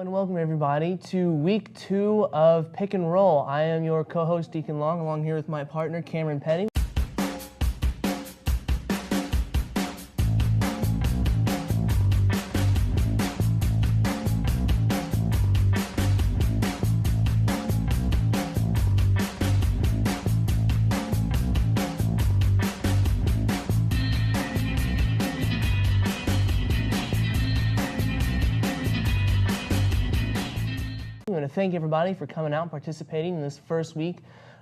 And welcome everybody to week 2 of Pick and Roll. I am your co-host Deacon Long, along here with my partner Cameron Petty. I want to thank everybody for coming out and participating in this first week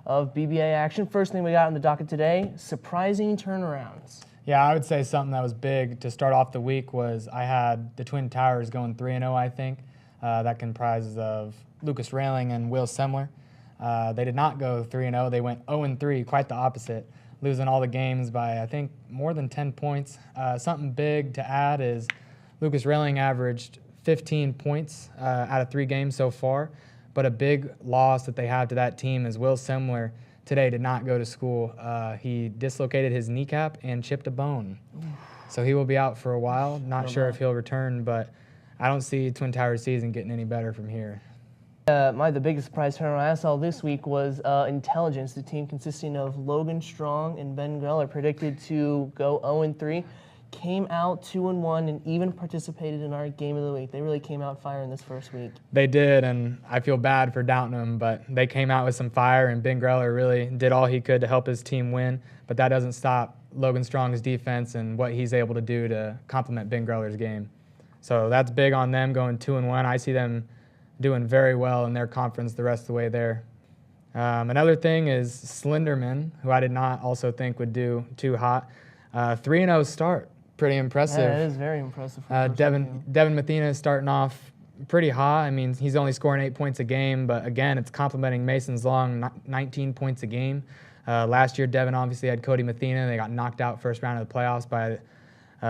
of BBA action. First thing we got on the docket today, surprising turnarounds. Yeah, I would say something that was big to start off the week was I had the Twin Towers going 3-0, I think. That comprises of Lucas Railing and Will Semler. They did not go 3-0. They went 0-3, quite the opposite, losing all the games by, I think, more than 10 points. Something big to add is Lucas Railing averaged 15 points out of 3 games so far, but a big loss that they have to that team is Will Semler today did not go to school. He dislocated his kneecap and chipped a bone. So he will be out for a while. Not sure if he'll return, but I don't see Twin Towers season getting any better from here. The biggest surprise turnaround I saw this week was Intelligence, the team consisting of Logan Strong and Ben Greller, predicted to go 0-3. Came out 2-1 and even participated in our game of the week. They really came out firing this first week. They did, and I feel bad for doubting them, but they came out with some fire, and Ben Greller really did all he could to help his team win. But that doesn't stop Logan Strong's defense and what he's able to do to complement Ben Greller's game. So that's big on them going 2-1. I see them doing very well in their conference the rest of the way there. Another thing is Slenderman, who I did not also think would do too hot. 3-0 start. Pretty impressive. Yeah, it is very impressive. Devin Mathena is starting off pretty hot. I mean, he's only scoring 8 points a game, but again, it's complimenting Mason's Long, 19 points a game. Last year, Devin obviously had Cody Mathena. They got knocked out first round of the playoffs by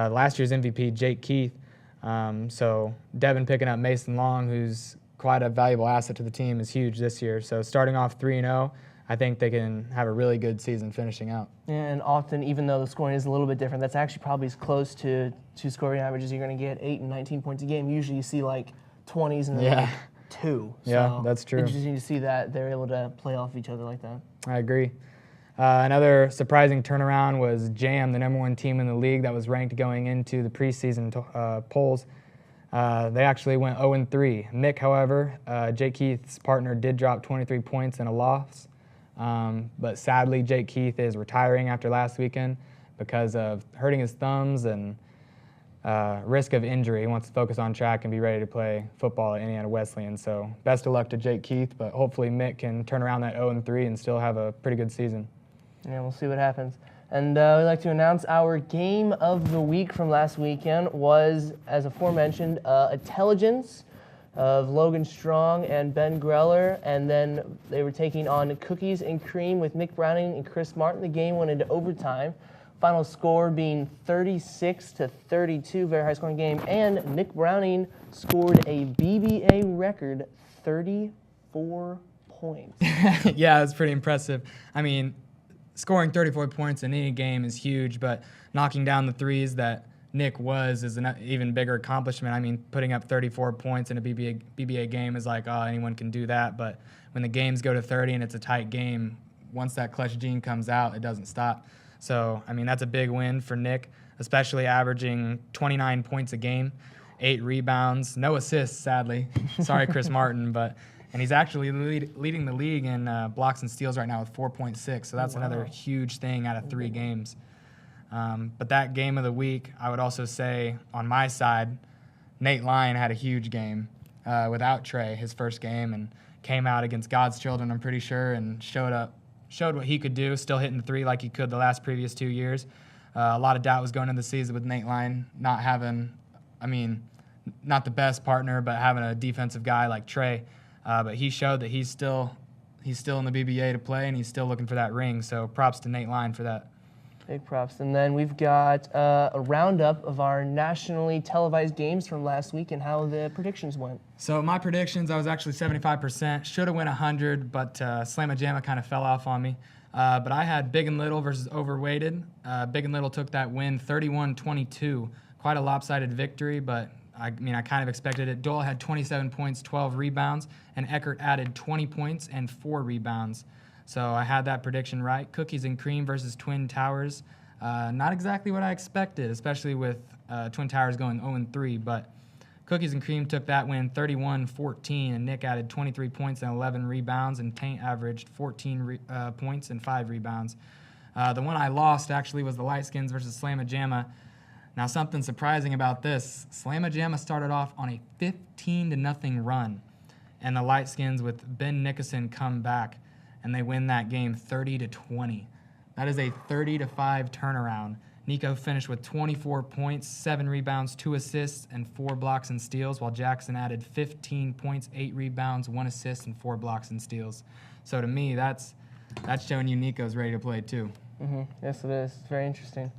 last year's MVP, Jake Keith. So Devin picking up Mason Long, who's quite a valuable asset to the team, is huge this year. So starting off 3-0, I think they can have a really good season finishing out. Yeah, and often, even though the scoring is a little bit different, that's actually probably as close to scoring averages you're going to get, 8 and 19 points a game. Usually you see like 20s and then like 2. Yeah, that's true. Interesting to see that they're able to play off each other like that. I agree. Another surprising turnaround was Jam, the #1 team in the league that was ranked going into the preseason polls. They actually went 0-3. Mick, however, Jake Keith's partner, did drop 23 points in a loss. But sadly, Jake Keith is retiring after last weekend because of hurting his thumbs and risk of injury. He wants to focus on track and be ready to play football at Indiana Wesleyan. So best of luck to Jake Keith, but hopefully Mick can turn around that 0-3 and still have a pretty good season. Yeah, we'll see what happens. And we'd like to announce our game of the week from last weekend was, as aforementioned, Intelligence of Logan Strong and Ben Greller, and then they were taking on Cookies and Cream with Nick Browning and Chris Martin. The game went into overtime, final score being 36-32, very high scoring game, and Nick Browning scored a BBA record 34 points. Yeah, it's pretty impressive. I mean, scoring 34 points in any game is huge, but knocking down the threes that Nick is an even bigger accomplishment. I mean, putting up 34 points in a BBA game is like, oh, anyone can do that. But when the games go to 30 and it's a tight game, once that clutch gene comes out, it doesn't stop. So, I mean, that's a big win for Nick, especially averaging 29 points a game, 8 rebounds, no assists, sadly. Sorry, Chris Martin, and he's actually leading the league in blocks and steals right now with 4.6. So that's another huge thing out of 3 games. But that game of the week, I would also say on my side, Nate Lyon had a huge game without Trey, his first game, and came out against God's children, I'm pretty sure, and showed what he could do, still hitting the 3 like he could the last previous 2 years. A lot of doubt was going into the season with Nate Lyon not having, not the best partner, but having a defensive guy like Trey. But he showed that he's still in the BBA to play, and he's still looking for that ring. So props to Nate Lyon for that. Big props. And then we've got a roundup of our nationally televised games from last week and how the predictions went. So my predictions, I was actually 75%. Should have went 100, but Slamma Jamma kind of fell off on me. But I had Big and Little versus Overweighted. Big and Little took that win 31-22. Quite a lopsided victory, but I mean, I kind of expected it. Doyle had 27 points, 12 rebounds, and Eckert added 20 points and 4 rebounds. So I had that prediction right. Cookies and Cream versus Twin Towers. Not exactly what I expected, especially with Twin Towers going 0-3, but Cookies and Cream took that win 31-14, and Nick added 23 points and 11 rebounds, and Taint averaged 14 points and 5 rebounds. The one I lost actually was the Light Skins versus Slamma Jamma. Now, something surprising about this, Slamma Jamma started off on a 15-0 run, and the Light Skins with Ben Nickerson come back, and they win that game 30-20. That is a 30-5 turnaround. Nico finished with 24 points, 7 rebounds, 2 assists, and 4 blocks and steals, while Jackson added 15 points, 8 rebounds, 1 assist, and 4 blocks and steals. So to me, that's showing you Nico's ready to play too. Yes, it is. It's very interesting.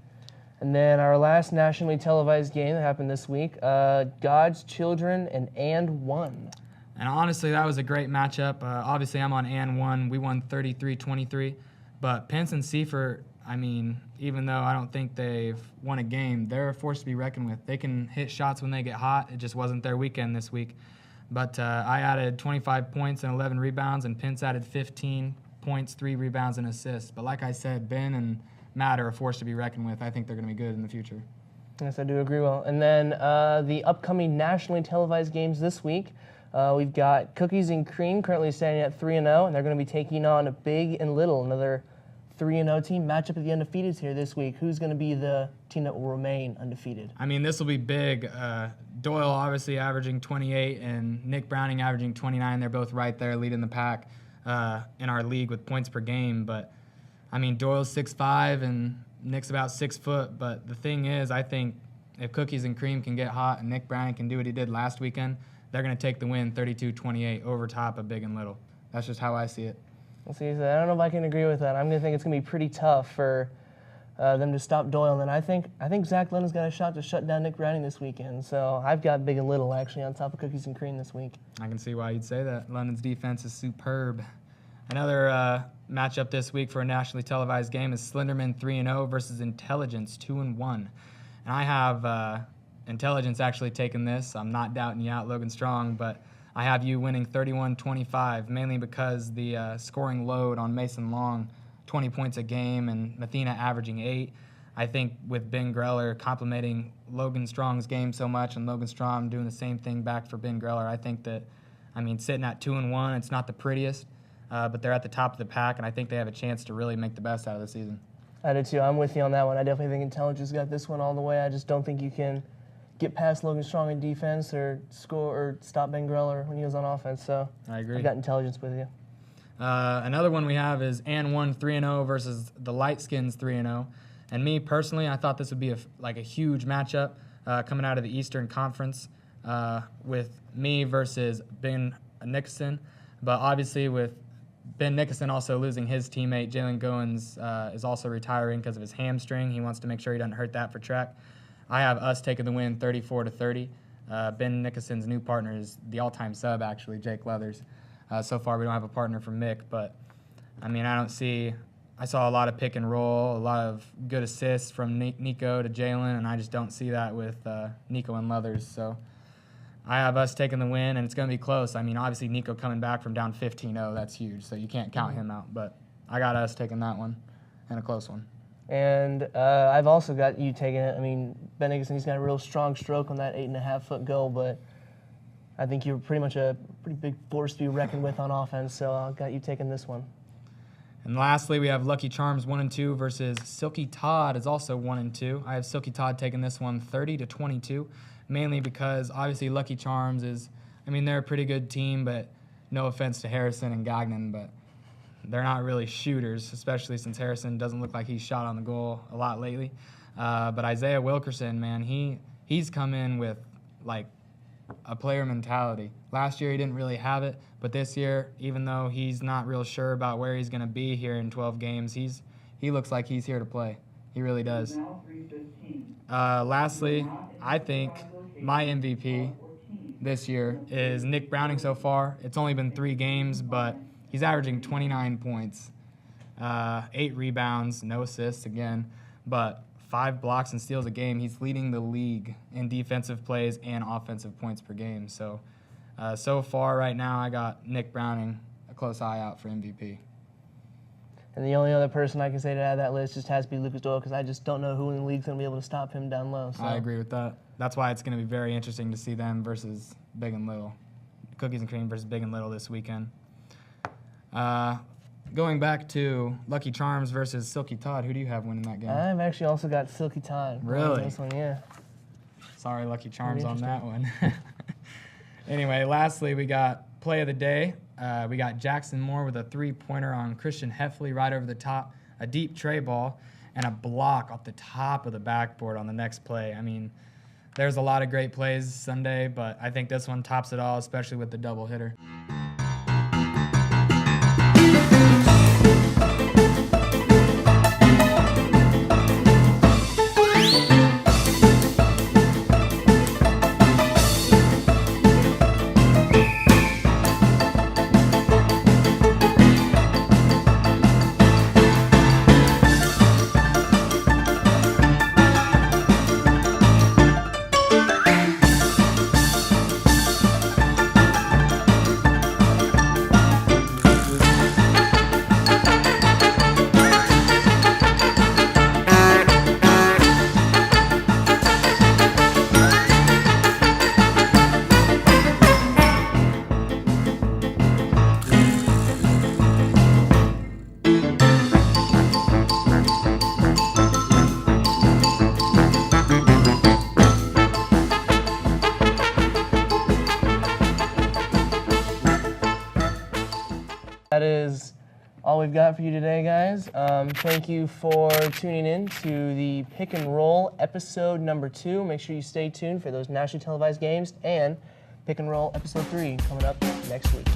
And then our last nationally televised game that happened this week, God's Children and 1. And honestly, that was a great matchup. Obviously, I'm on and 1. We won 33-23. But Pence and Seifert, I mean, even though I don't think they've won a game, they're a force to be reckoned with. They can hit shots when they get hot. It just wasn't their weekend this week. But I added 25 points and 11 rebounds, and Pence added 15 points, 3 rebounds, and assists. But like I said, Ben and Matt are a force to be reckoned with. I think they're going to be good in the future. Yes, I do agree well. And then the upcoming nationally televised games this week, we've got Cookies and Cream currently standing at 3-0, and they're going to be taking on Big and Little, another 3-0 team. Matchup of the undefeateds here this week. Who's going to be the team that will remain undefeated? I mean, this will be big. Doyle obviously averaging 28 and Nick Browning averaging 29. They're both right there leading the pack in our league with points per game. But, I mean, Doyle's 6'5", and Nick's about 6 foot. But the thing is, I think if Cookies and Cream can get hot and Nick Browning can do what he did last weekend, they're going to take the win 32-28 over top of Big and Little. That's just how I see it. Let's see, I don't know if I can agree with that. I'm going to think it's going to be pretty tough for them to stop Doyle. And I think Zach Lennon's got a shot to shut down Nick Browning this weekend. So I've got Big and Little actually on top of Cookies and Cream this week. I can see why you'd say that. London's defense is superb. Another matchup this week for a nationally televised game is Slenderman 3-0 versus Intelligence 2-1. And I have Intelligence actually taking this. I'm not doubting you out, Logan Strong, but I have you winning 31-25, mainly because the scoring load on Mason Long, 20 points a game, and Mathena averaging 8. I think with Ben Greller complimenting Logan Strong's game so much and Logan Strong doing the same thing back for Ben Greller, I think that, I mean, sitting at 2-1, it's not the prettiest, but they're at the top of the pack, and I think they have a chance to really make the best out of the season. I do too. I'm with you on that one. I definitely think Intelligence got this one all the way. I just don't think you can get past Logan Strong in defense or score or stop Ben Greller when he was on offense. So I agree. I've got Intelligence with you. Another one we have is and 1 3-0 versus the Light Skins 3-0. And me personally, I thought this would be a huge matchup coming out of the Eastern Conference with me versus Ben Nickerson. But obviously with Ben Nickerson also losing his teammate, Jalen Goins is also retiring because of his hamstring. He wants to make sure he doesn't hurt that for track. I have us taking the win 34-30. Ben Nickerson's new partner is the all-time sub, actually, Jake Leathers. So far, we don't have a partner for Mick, but, I mean, I saw a lot of pick and roll, a lot of good assists from Nico to Jalen, and I just don't see that with Nico and Leathers. So I have us taking the win, and it's going to be close. I mean, obviously, Nico coming back from down 15-0, that's huge, so you can't count him out. But I got us taking that one, and a close one. And I've also got you taking it. I mean, Ben Nickerson, he's got a real strong stroke on that 8.5-foot goal, but I think you're pretty much a pretty big force to be reckoned with on offense, so I've got you taking this one. And lastly, we have Lucky Charms 1-2 versus Silky Todd is also 1-2. I have Silky Todd taking this one 30-22, mainly because obviously Lucky Charms is, I mean, they're a pretty good team, but no offense to Harrison and Gagnon, but they're not really shooters, especially since Harrison doesn't look like he's shot on the goal a lot lately. But Isaiah Wilkerson, man, he's come in with, like, a player mentality. Last year he didn't really have it, but this year, even though he's not real sure about where he's going to be here in 12 games, he looks like he's here to play. He really does. Lastly, I think my MVP this year is Nick Browning so far. It's only been 3 games, but he's averaging 29 points, 8 rebounds, no assists again, but 5 blocks and steals a game. He's leading the league in defensive plays and offensive points per game. So, so far right now, I got Nick Browning a close eye out for MVP. And the only other person I can say to add that list just has to be Lucas Doyle, because I just don't know who in the league's going to be able to stop him down low. So. I agree with that. That's why it's going to be very interesting to see them versus Big and Little. Cookies and Cream versus Big and Little this weekend. Going back to Lucky Charms versus Silky Todd, who do you have winning that game? I've actually also got Silky Todd. Really? This one, yeah. Sorry, Lucky Charms on that one. Anyway, lastly, we got Play of the Day. We got Jackson Moore with a 3-pointer on Christian Heffley right over the top, a deep tray ball, and a block off the top of the backboard on the next play. I mean, there's a lot of great plays Sunday, but I think this one tops it all, especially with the double hitter. That is all we've got for you today, guys. Thank you for tuning in to the Pick and Roll episode number 2. Make sure you stay tuned for those nationally televised games, and Pick and Roll episode 3 coming up next week.